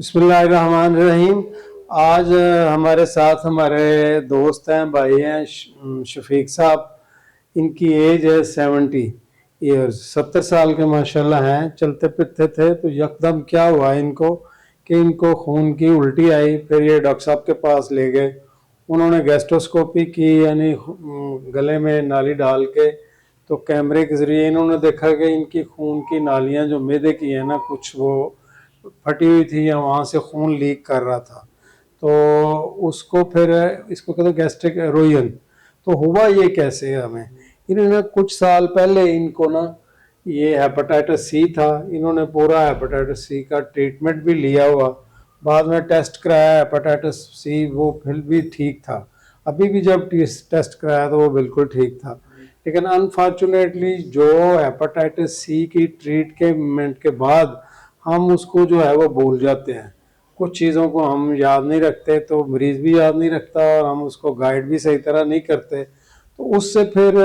बिस्मिल्लाहिर्रहमानिर्रहीम। आज हमारे साथ हमारे दोस्त हैं, भाई हैं, शफीक साहब। इनकी एज है 70 ईयर्स, 70 साल के माशाल्लाह हैं। चलते फिरते थे तो यकदम क्या हुआ इनको कि इनको खून की उल्टी आई। फिर ये डॉक्टर साहब के पास ले गए। उन्होंने गैस्ट्रोस्कोपी की, यानी गले में नाली डाल के, तो कैमरे के ज़रिए इन्होंने देखा कि इनकी खून की नालियाँ जो मैदे की है ना, कुछ वो फटी हुई थी या वहाँ से खून लीक कर रहा था। तो उसको फिर इसको कहते हैं गैस्ट्रिक एरोजन। तो हुआ ये कैसे हमें, इन्होंने कुछ साल पहले इनको ना ये हेपेटाइटिस सी था। इन्होंने पूरा हेपेटाइटिस सी का ट्रीटमेंट भी लिया हुआ। बाद में टेस्ट कराया हेपेटाइटिस सी, वो फिर भी ठीक था। अभी भी जब टेस्ट कराया तो वो बिल्कुल ठीक था। लेकिन अनफॉर्चुनेटली जो हेपेटाइटिस सी की ट्रीटमेंट के बाद हम उसको जो है वो भूल जाते हैं। कुछ चीज़ों को हम याद नहीं रखते, तो मरीज़ भी याद नहीं रखता और हम उसको गाइड भी सही तरह नहीं करते। तो उससे फिर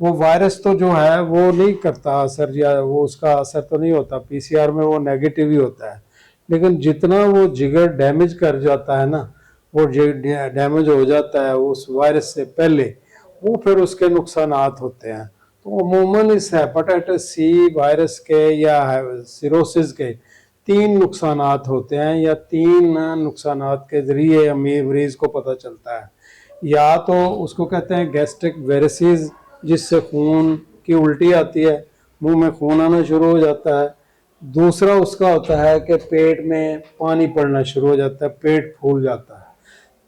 वो वायरस तो जो है वो नहीं करता असर, या वो उसका असर तो नहीं होता। पीसीआर में वो नेगेटिव ही होता है। लेकिन जितना वो जिगर डैमेज कर जाता है ना, वो डैमेज हो जाता है उस वायरस से पहले, वो फिर उसके नुकसानात होते हैं। तो अमूमन इस हेपेटाइटिस सी वायरस के या सिरोसिस के तीन नुकसानात होते हैं, या तीन नुकसानात के ज़रिए मरीज़ को पता चलता है। या तो उसको कहते हैं गैस्ट्रिक वेरिसिस, जिससे खून की उल्टी आती है, मुंह में खून आना शुरू हो जाता है। दूसरा उसका होता है कि पेट में पानी पड़ना शुरू हो जाता है, पेट फूल जाता है।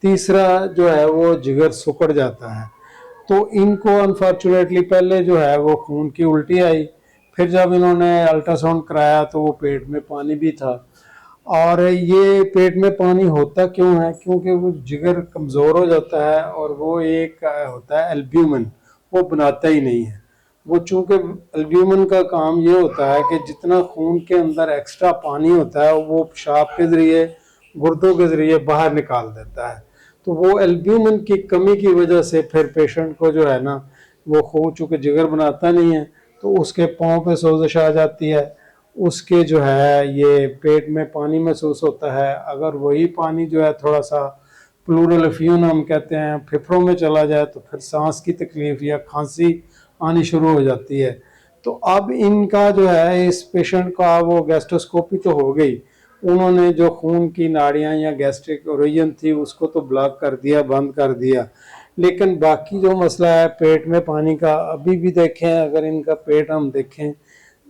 तीसरा जो है वो जिगर सिकुड़ जाता है। तो इनको अनफॉर्चुनेटली पहले जो है वो खून की उल्टी आई। फिर जब इन्होंने अल्ट्रासाउंड कराया तो वो पेट में पानी भी था। और ये पेट में पानी होता क्यों है? क्योंकि वो जिगर कमज़ोर हो जाता है और वो एक होता है एल्ब्यूमिन, वो बनाता ही नहीं है। वो चूंकि एल्ब्यूमिन का काम ये होता है कि जितना खून के अंदर एक्स्ट्रा पानी होता है वो पेशाब के ज़रिए, गुर्दों के ज़रिए बाहर निकाल देता है। तो वो एल्ब्यूमिन की कमी की वजह से फिर पेशेंट को जो है ना, वो खून चूँकि जिगर बनाता नहीं है, तो उसके पाँव पे सोजिश आ जाती है। उसके जो है ये पेट में पानी महसूस होता है। अगर वही पानी जो है थोड़ा सा प्लूरल एफ्यूजन हम कहते हैं, फेफड़ों में चला जाए, तो फिर सांस की तकलीफ या खांसी आनी शुरू हो जाती है। तो अब इनका जो है, इस पेशेंट का वो गैस्ट्रोस्कोपी तो हो गई, उन्होंने जो खून की नाड़ियाँ या गैस्ट्रिक ओरिजन थी उसको तो ब्लॉक कर दिया, बंद कर दिया। लेकिन बाकी जो मसला है पेट में पानी का, अभी भी देखें, अगर इनका पेट हम देखें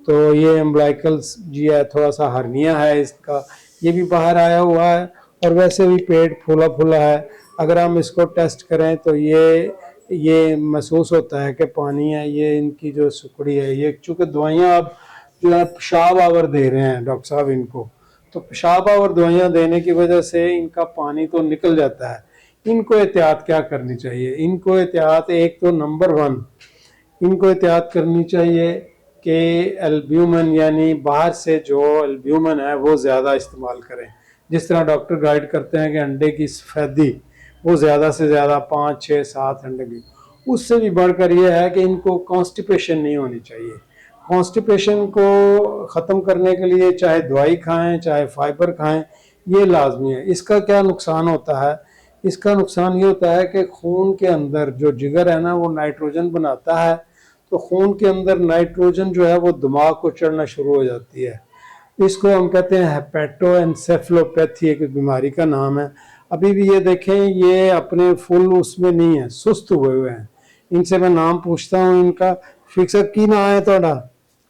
तो ये एम्ब्लाइकल जी है, थोड़ा सा हर्निया है इसका, ये भी बाहर आया हुआ है। और वैसे भी पेट फूला फूला है। अगर हम इसको टेस्ट करें तो ये महसूस होता है कि पानी है। ये इनकी जो सुकड़ी है, ये चूँकि दवाइयाँ आप जो है पेशाब आवर दे रहे हैं डॉक्टर साहब इनको, तो पेशाब आवर दवाइयाँ देने की वजह से इनका पानी तो निकल जाता है। इनको एहतियात क्या करनी चाहिए? इनको एहतियात, एक तो नंबर 1 इनको एहतियात करनी चाहिए कि एल्ब्यूमिन, यानी बाहर से जो एल्ब्यूमिन है वो ज़्यादा इस्तेमाल करें। जिस तरह डॉक्टर गाइड करते हैं कि अंडे की सफ़ेदी वो ज़्यादा से ज़्यादा 5, 6, 7 अंडे की। उससे भी बढ़कर ये है कि इनको कॉन्स्टिपेशन नहीं होनी चाहिए। कॉन्स्टिपेशन को ख़त्म करने के लिए चाहे दवाई खाएं, चाहे फाइबर खाएं, ये लाजमी है। इसका क्या नुकसान होता है? इसका नुकसान ये होता है कि खून के अंदर जो जिगर है ना, वो नाइट्रोजन बनाता है। तो खून के अंदर नाइट्रोजन जो है वो दिमाग को चढ़ना शुरू हो जाती है। इसको हम कहते हैं हेपेटोएन्सेफेलोपैथी, एक बीमारी का नाम है। अभी भी ये देखें, ये अपने फुल उसमें नहीं है, सुस्त हुए हुए हैं। इनसे मैं नाम पूछता हूँ इनका। शफीक साहब की नाम है थोड़ा?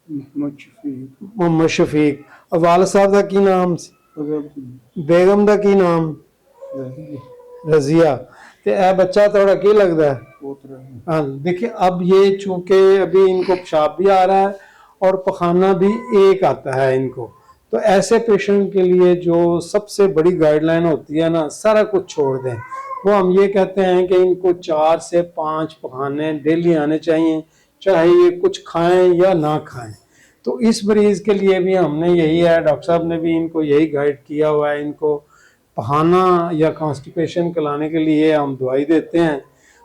मोहम्मद शफीक। और वाल साहब का की नाम? बेगम का की नाम? रजिया। तो यह बच्चा थोड़ा की लगता है? हाँ, देखिए, अब ये चूंकि अभी इनको पेशाब भी आ रहा है और पखाना भी एक आता है इनको। तो ऐसे पेशेंट के लिए जो सबसे बड़ी गाइडलाइन होती है ना, सारा कुछ छोड़ दें। वो हम ये कहते हैं कि इनको 4 से 5 पखाने डेली आने चाहिए, चाहे ये कुछ खाएं या ना खाएं। तो इस मरीज़ के लिए भी हमने यही है, डॉक्टर साहब ने भी इनको यही गाइड किया हुआ है। इनको पहाना या कॉन्स्टिपेशन कराने के लिए हम दवाई देते हैं।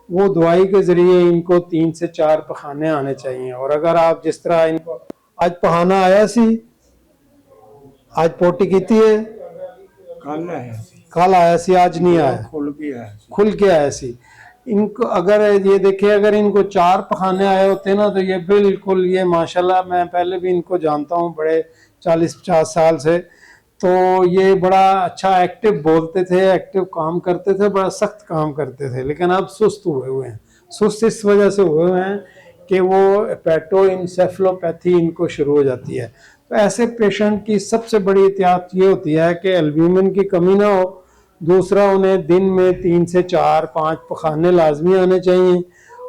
वो दवाई के ज़रिए इनको 3 से 4 पखाने आने चाहिए। और अगर आप जिस तरह इनको आज पहाना आया सी, आज पोटी की है, कल आया सी, कल आया सी, आज नहीं आया, खुल के आया सी। खुल के आया सी। इनको अगर ये देखिए, अगर इनको 4 पखाने आए होते ना तो ये बिल्कुल, ये माशाल्लाह, मैं पहले भी इनको जानता हूँ बड़े 40-50 साल से, तो ये बड़ा अच्छा एक्टिव बोलते थे, एक्टिव काम करते थे, बड़ा सख्त काम करते थे, लेकिन अब सुस्त हुए हुए हैं। सुस्त इस वजह से हुए हुए हैं कि वो हेपेटो इंसेफलोपैथी इनको शुरू हो जाती है। तो ऐसे पेशेंट की सबसे बड़ी एहतियात ये होती है कि एल्ब्यूमिन की कमी ना हो, दूसरा उन्हें दिन में 3 से 4-5 पखाने लाजमी आने चाहिए,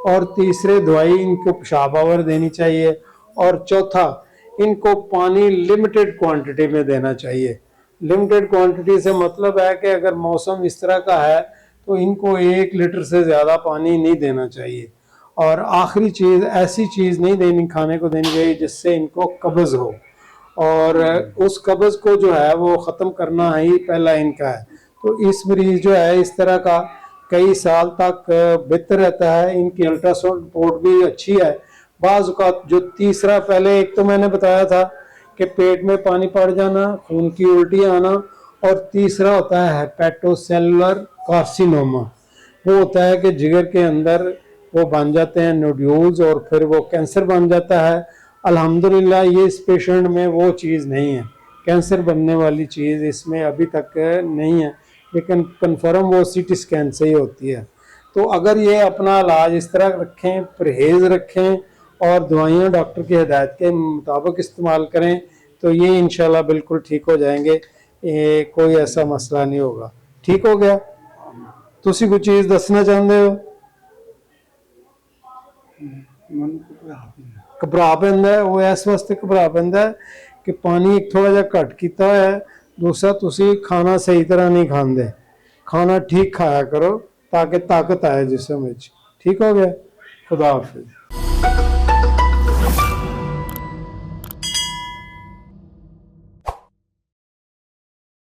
और तीसरे दवाई इनको पेशाब आवर देनी चाहिए, और चौथा इनको पानी लिमिटेड क्वांटिटी में देना चाहिए। लिमिटेड क्वांटिटी से मतलब है कि अगर मौसम इस तरह का है तो इनको 1 लीटर से ज़्यादा पानी नहीं देना चाहिए, और आखिरी चीज़, ऐसी चीज़ नहीं देनी, खाने को देनी चाहिए जिससे इनको कब्ज़ हो, और उस कब्ज़ को जो है वो ख़त्म करना ही पहला इनका है। तो इस मरीज़ जो है इस तरह का कई साल तक बेहतर रहता है। इनकी अल्ट्रासाउंड रिपोर्ट भी अच्छी है। बाज़ औक़ात जो तीसरा, पहले एक तो मैंने बताया था कि पेट में पानी पड़ जाना, खून की उल्टी आना, और तीसरा होता है हेपेटोसेलुलर कार्सिनोमा। वो होता है कि जिगर के अंदर वो बन जाते हैं नोड्यूल्स, और फिर वो कैंसर बन जाता है। अल्हम्दुलिल्लाह ये इस पेशेंट में वो चीज़ नहीं है, कैंसर बनने वाली चीज़ इसमें अभी तक नहीं है, लेकिन कन्फर्म वो सीटी स्कैन से ही होती है। तो अगर ये अपना इलाज इस तरह रखें, परहेज़ रखें, और दवाइयाँ डॉक्टर की हिदायत के मुताबिक इस्तेमाल करें, तो ये इंशाल्लाह बिल्कुल ठीक हो जाएंगे। ये कोई ऐसा मसला नहीं होगा। ठीक हो गया? तुसी कोई चीज़ दसना चाहते हो? मन घबरा पैंदा, घबरा पैंदा है, वो इस वास्ते घबरा पैंदा है कि पानी एक थोड़ा जिहा घट कीता है। दूसरा, तुसी खाना सही तरह नहीं खाते, खाना ठीक खाया करो ताकि ताकत आए जिस्म विच। ठीक हो गया? खुदा हाफिज।